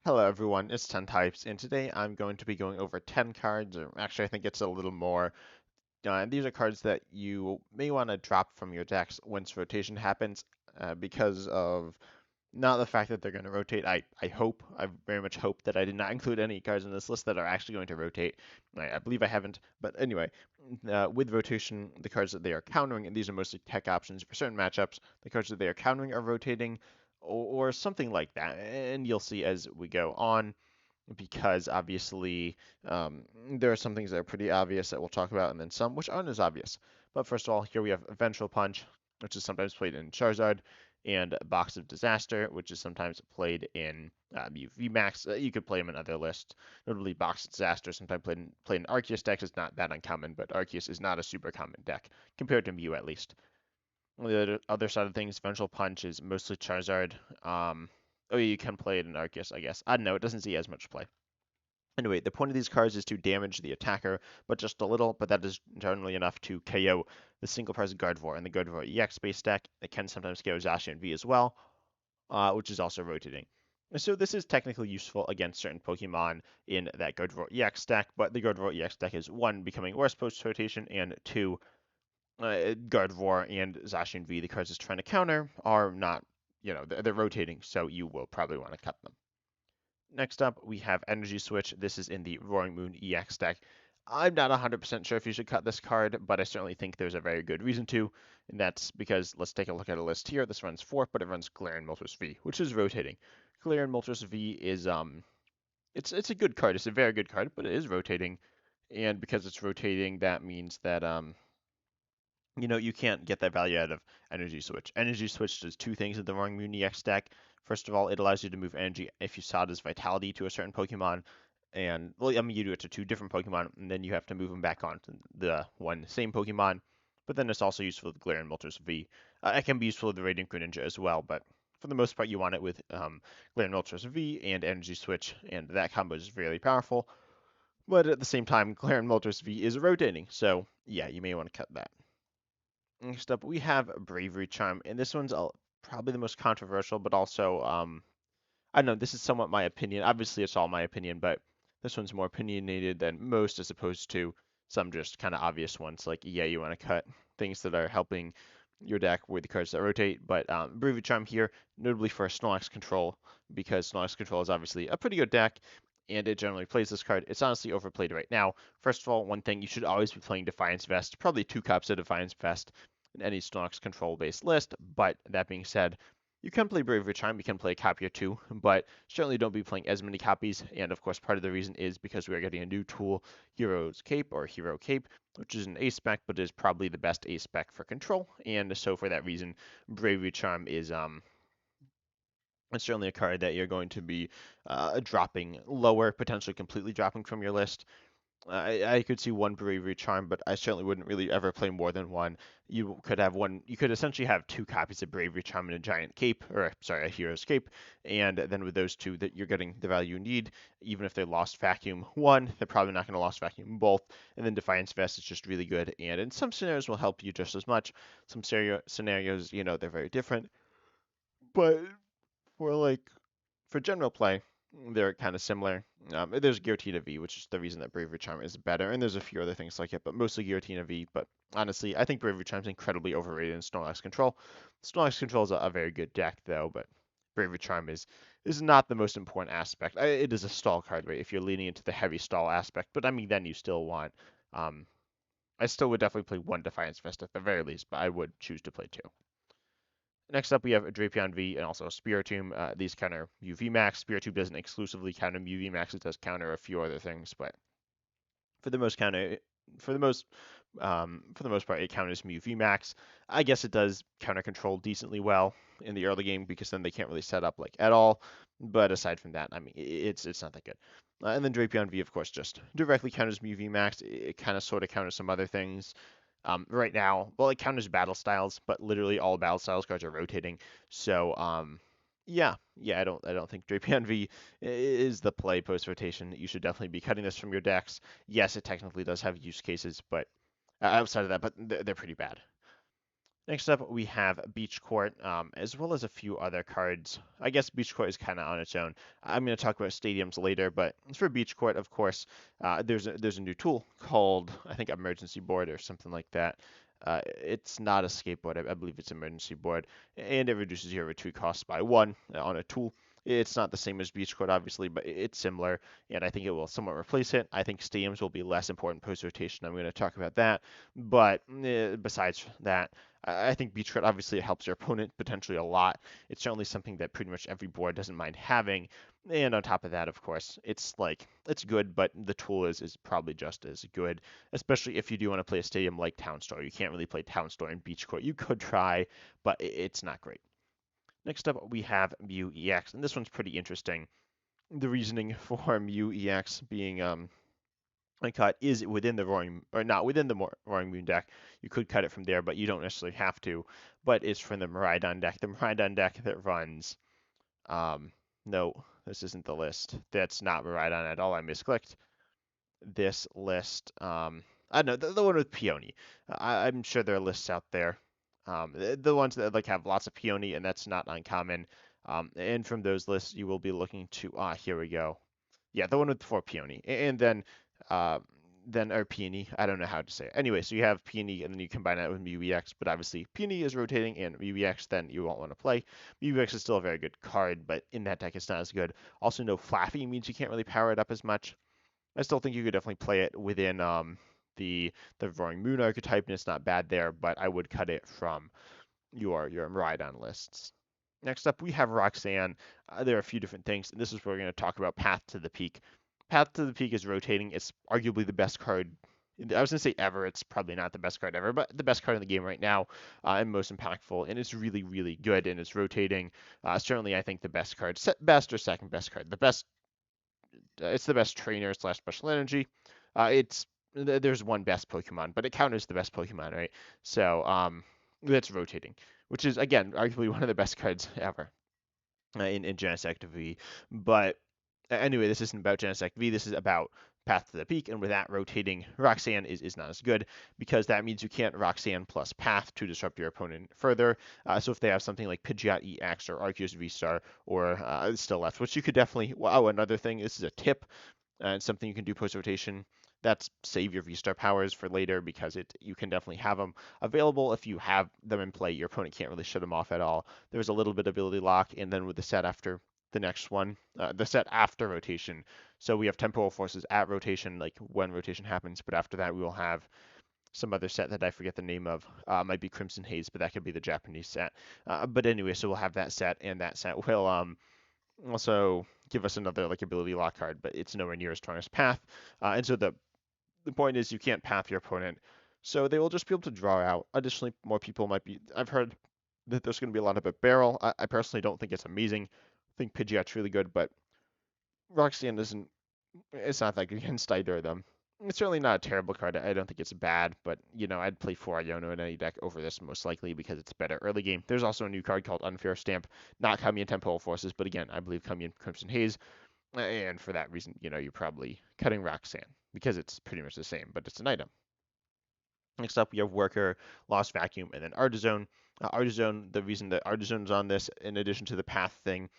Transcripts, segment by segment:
Hello everyone, it's 10 Types, and today I'm going to be going over 10 cards, or actually I think it's a little more. These are cards that you may want to drop from your decks once rotation happens, because of not the fact that they're going to rotate. I very much hope that I did not include any cards in this list that are actually going to rotate. I believe I haven't, but anyway, with rotation, the cards that they are countering, and these are mostly tech options for certain matchups, the cards that they are countering are rotating, or something like that, and you'll see as we go on because obviously there are some things that are pretty obvious that we'll talk about, and then some which aren't as obvious. But first of all, here we have Vengeful Punch, which is sometimes played in Charizard, and Box of Disaster, which is sometimes played in VMAX. You could play them in other lists, notably Box of Disaster, sometimes played in Arceus decks. It's not that uncommon, but Arceus is not a super common deck, compared to Mew at least. On the other side of things, Vengeful Punch is mostly Charizard. Oh, you can play it in Arceus, I guess. I don't know, it doesn't see as much play. Anyway, the point of these cards is to damage the attacker, but just a little, but that is generally enough to KO the single person Gardevoir. And the Gardevoir EX base deck, it can sometimes KO Zacian V as well, which is also rotating. So this is technically useful against certain Pokemon in that Gardevoir EX deck, but the Gardevoir EX deck is one, becoming worse post-rotation, and two, Gardevoir and Zacian V, the cards it's trying to counter, are not, they're rotating, so you will probably want to cut them. Next up, we have Energy Switch. This is in the Roaring Moon EX deck. I'm not 100% sure if you should cut this card, but I certainly think there's a very good reason to, and that's because let's take a look at a list here. This runs 4, but it runs Galarian Moltres V, which is rotating. Galarian Moltres V is it's a good card. It's a very good card, but it is rotating, and because it's rotating, that means that you can't get that value out of Energy Switch. Energy Switch does two things in the Roaring Moon EX deck. First of all, it allows you to move energy if you saw it as Vitality to a certain Pokemon, and well, I mean you do it to two different Pokemon, and then you have to move them back on to the one same Pokemon. But then it's also useful with Galarian Moltres V. It can be useful with the Radiant Greninja as well, but for the most part, you want it with Galarian Moltres V and Energy Switch, and that combo is really powerful. But at the same time, Galarian Moltres V is rotating, so yeah, you may want to cut that. Next up, we have Bravery Charm, and this one's probably the most controversial, but also, I don't know, this is somewhat my opinion. Obviously, it's all my opinion, but this one's more opinionated than most, as opposed to some just kind of obvious ones, like, yeah, you want to cut things that are helping your deck with the cards that rotate. But Bravery Charm here, notably for Snorlax Control, because Snorlax Control is obviously a pretty good deck, and it generally plays this card. It's honestly overplayed right now. First of all, one thing, you should always be playing Defiance Vest, probably two copies of Defiance Vest in any Snorlax control based list. But that being said, you can play Bravery Charm, you can play a copy or two, but certainly don't be playing as many copies. And of course, part of the reason is because we are getting a new tool, Hero's Cape or Hero Cape, which is an A spec, but is probably the best A spec for control. And so for that reason, Bravery Charm is it's certainly a card that you're going to be dropping lower, potentially completely dropping from your list. I could see one Bravery Charm, but I certainly wouldn't really ever play more than one. You could have one. You could essentially have two copies of Bravery Charm and a Giant Cape, or sorry, a Hero's Cape, and then with those two, that you're getting the value you need. Even if they lost Vacuum one, they're probably not going to lost Vacuum both. And then Defiance Vest is just really good, and in some scenarios will help you just as much. Some scenarios, they're very different, but for for general play, they're kind of similar. There's Giratina V, which is the reason that Bravery Charm is better, and there's a few other things like it, but mostly Giratina V. But honestly, I think Bravery Charm is incredibly overrated in Snorlax Control. Snorlax Control is a very good deck, though, but Bravery Charm is not the most important aspect. It is a stall card, right? If you're leaning into the heavy stall aspect, but I mean, then you still want. I still would definitely play one Defiance Vest at the very least, but I would choose to play two. Next up, we have Drapion V and also Spiritomb. These counter UV Max. Spiritomb doesn't exclusively counter UV Max; it does counter a few other things, but for the most counter, for the most for the most part, it counters Mew VMAX. I guess it does counter control decently well in the early game because then they can't really set up like at all. But aside from that, I mean, it's not that good. And then Drapion V, of course, just directly counters Mew VMAX. It kind of sort of counters some other things. Right now, well, it counters battle styles, but literally all battle styles cards are rotating. So, yeah, I don't think Drapion V is the play post rotation. You should definitely be cutting this from your decks. Yes, it technically does have use cases, but outside of that, but they're pretty bad. Next up, we have Beach Court, as well as a few other cards. I guess Beach Court is kind of on its own. I'm going to talk about stadiums later, but for Beach Court, of course, there's a new tool called, I think, Emergency Board or something like that. It's not a skateboard, I believe it's Emergency Board, and it reduces your retreat costs by one on a tool. It's not the same as Beach Court, obviously, but it's similar, and I think it will somewhat replace it. I think stadiums will be less important post rotation. I'm going to talk about that, but besides that, I think beach crit obviously it helps your opponent potentially a lot. It's certainly something that pretty much every board doesn't mind having. And on top of that, of course, it's good, but the tool is probably just as good, especially if you do want to play a stadium like Town Store. You can't really play Town Store in Beach Court. You could try, but it's not great. Next up, we have Mu EX, and this one's pretty interesting. The reasoning for Mu EX being cut is within the roaring or not within the roaring moon deck. You could cut it from there, but you don't necessarily have to. But it's from the Miraidon deck. The Miraidon deck that runs. No, this isn't the list. That's not Miraidon at all. I misclicked this list. I don't know the one with Peony. I'm sure there are lists out there. The ones that like have lots of Peony, and that's not uncommon. And from those lists, you will be looking to here we go. Yeah, the one with four peony, and uh, then or peony. I don't know how to say it. Anyway, so you have peony, and then you combine that with MUEX. But obviously, peony is rotating, and MUEX then you won't want to play. MUEX is still a very good card, but in that deck, it's not as good. Also, no Flaffy means you can't really power it up as much. I still think you could definitely play it within the Roaring Moon archetype, and it's not bad there. But I would cut it from your Miraidon lists. Next up, we have Roxanne. There are a few different things. And this is where we're going to talk about Path to the Peak. Path to the Peak is rotating. It's arguably the best card. I was going to say ever. It's probably not the best card ever, but the best card in the game right now and most impactful. And it's really, really good. And it's rotating. Certainly, I think the best card, best or second best card. The best. It's the best trainer slash special energy. It's there's one best Pokemon, but it counts as the best Pokemon, right? So that's rotating, which is again arguably one of the best cards ever in Genesect V. But anyway, this isn't about Genesect V. This is about Path to the Peak, and with that rotating, Roxanne is not as good because that means you can't Roxanne plus Path to disrupt your opponent further. So if they have something like Pidgeot EX or Arceus V-Star or still left, which you could definitely. Wow, another thing. This is a tip and something you can do post rotation. That's save your V-Star powers for later because you can definitely have them available. If you have them in play, your opponent can't really shut them off at all. There's a little bit of ability lock, and then with the set after the next one, the set after rotation. So we have temporal forces at rotation, like when rotation happens, but after that we will have some other set that I forget the name of. Might be Crimson Haze, but that could be the Japanese set. But anyway, so we'll have that set, and that set will also give us another like ability lock card, but it's nowhere near as strong as Path. And so the point is you can't path your opponent, so they will just be able to draw out. Additionally, more people might be. I've heard that there's going to be a lot of it barrel. I personally don't think it's amazing. I think Pidgeot's really good, but Roxanne isn't. It's not that good against either of them. It's certainly not a terrible card. I don't think it's bad, but I'd play 4 Iono in any deck over this most likely because it's better early game. There's also a new card called Unfair Stamp, not Kami and Temporal Forces, but again, I believe Kami and Crimson Haze. And for that reason, you're probably cutting Roxanne because it's pretty much the same, but it's an item. Next up, we have Worker, Lost Vacuum, and then Artizone. Artizone, the reason that Artizone's on this, in addition to the Path thing,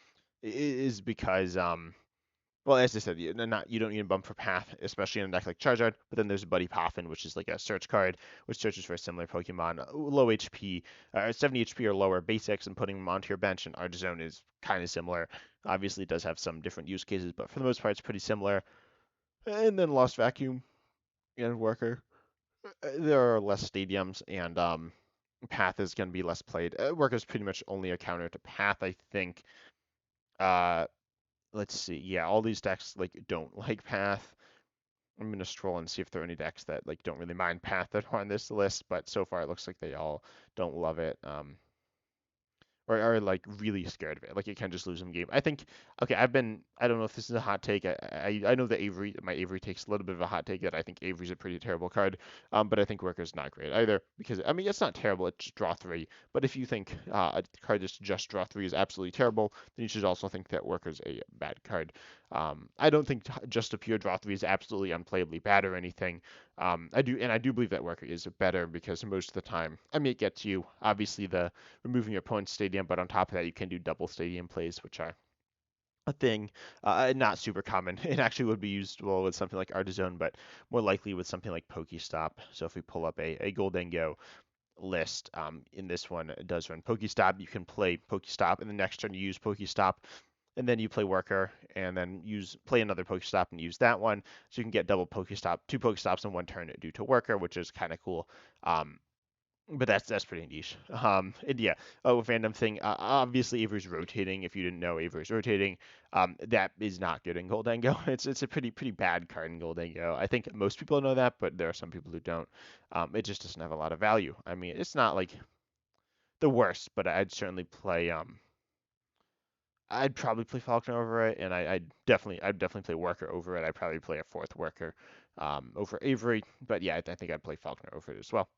is because, well, as I said, you don't need a bump for Path, especially in a deck like Charizard, but then there's Buddy Poffin, which is like a search card, which searches for a similar Pokemon, low HP, 70 HP or lower basics, and putting them onto your bench, and Artizone is kind of similar. Obviously, it does have some different use cases, but for the most part, it's pretty similar. And then Lost Vacuum and Worker. There are less stadiums, and Path is going to be less played. Worker is pretty much only a counter to Path, I think. Uh, let's see. Yeah, all these decks like don't like Path. I'm gonna scroll and see if there are any decks that like don't really mind Path that are on this list, but so far it looks like they all don't love it. Or are like really scared of it. Like it can just lose them game. I think okay, I don't know if this is a hot take. I know that my Avery takes a little bit of a hot take that I think Avery's a pretty terrible card. But I think Worker's not great either because I mean it's not terrible, it's just draw 3. But if you think a card that's just draw 3 is absolutely terrible, then you should also think that Worker's a bad card. I don't think just a pure draw 3 is absolutely unplayably bad or anything. I do believe that worker is better because most of the time, I mean, it gets you obviously the removing your opponent's stadium, but on top of that, you can do double stadium plays, which are a thing, not super common. It actually would be useful with something like Artizone, but more likely with something like Pokestop. So if we pull up a Goldango list, in this one, it does run Pokestop. You can play Pokestop, and the next turn you use Pokestop, and then you play Worker, and then play another Pokestop and use that one. So you can get double Pokestop, two Pokestops in one turn due to Worker, which is kind of cool. But that's pretty niche. And yeah, with random thing, obviously Avery's rotating. If you didn't know, Avery's rotating. That is not good in Goldango. It's a pretty bad card in Goldango. I think most people know that, but there are some people who don't. It just doesn't have a lot of value. I mean, it's not like the worst, but I'd probably play Falconer over it, and I'd definitely play Worker over it. I'd probably play a fourth Worker over Avery, but yeah, I think I'd play Falconer over it as well.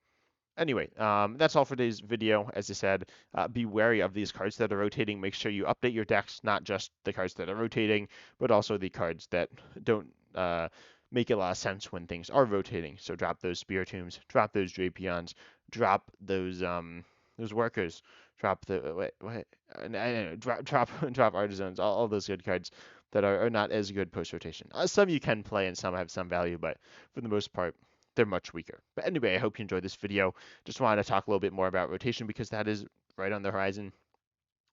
Anyway, that's all for today's video. As I said, be wary of these cards that are rotating. Make sure you update your decks, not just the cards that are rotating, but also the cards that don't make a lot of sense when things are rotating. So drop those Spiritombs, drop those Drapions, drop those Workers, drop the drop Artisans, all those good cards that are not as good post rotation. Some you can play and some have some value, but for the most part, they're much weaker. But anyway, I hope you enjoyed this video. Just wanted to talk a little bit more about rotation because that is right on the horizon.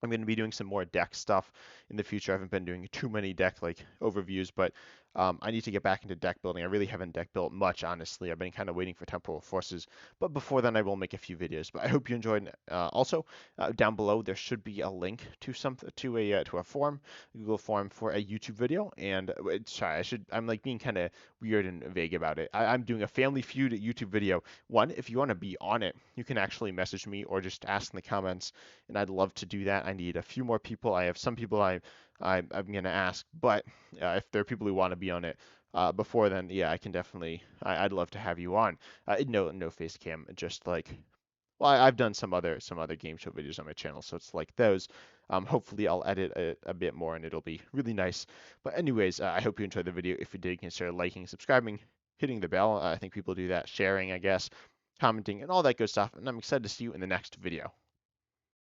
I'm going to be doing some more deck stuff in the future. I haven't been doing too many deck overviews, but I need to get back into deck building. I really haven't deck built much, honestly. I've been kind of waiting for temporal forces, but before then I will make a few videos. But I hope you enjoyed. Also, down below there should be a link to a form, Google form for a YouTube video. And sorry, I'm like being kind of weird and vague about it. I'm doing a Family Feud YouTube video. One, if you want to be on it, you can actually message me or just ask in the comments, and I'd love to do that. I need a few more people. I have some people I'm gonna ask, but if there are people who want to be on it before then, yeah, I can definitely. I'd love to have you on. No face cam, just like. Well, I've done some other game show videos on my channel, so it's like those. Hopefully, I'll edit a bit more, and it'll be really nice. But anyways, I hope you enjoyed the video. If you did, consider liking, subscribing, hitting the bell. I think people do that, sharing, I guess, commenting, and all that good stuff. And I'm excited to see you in the next video.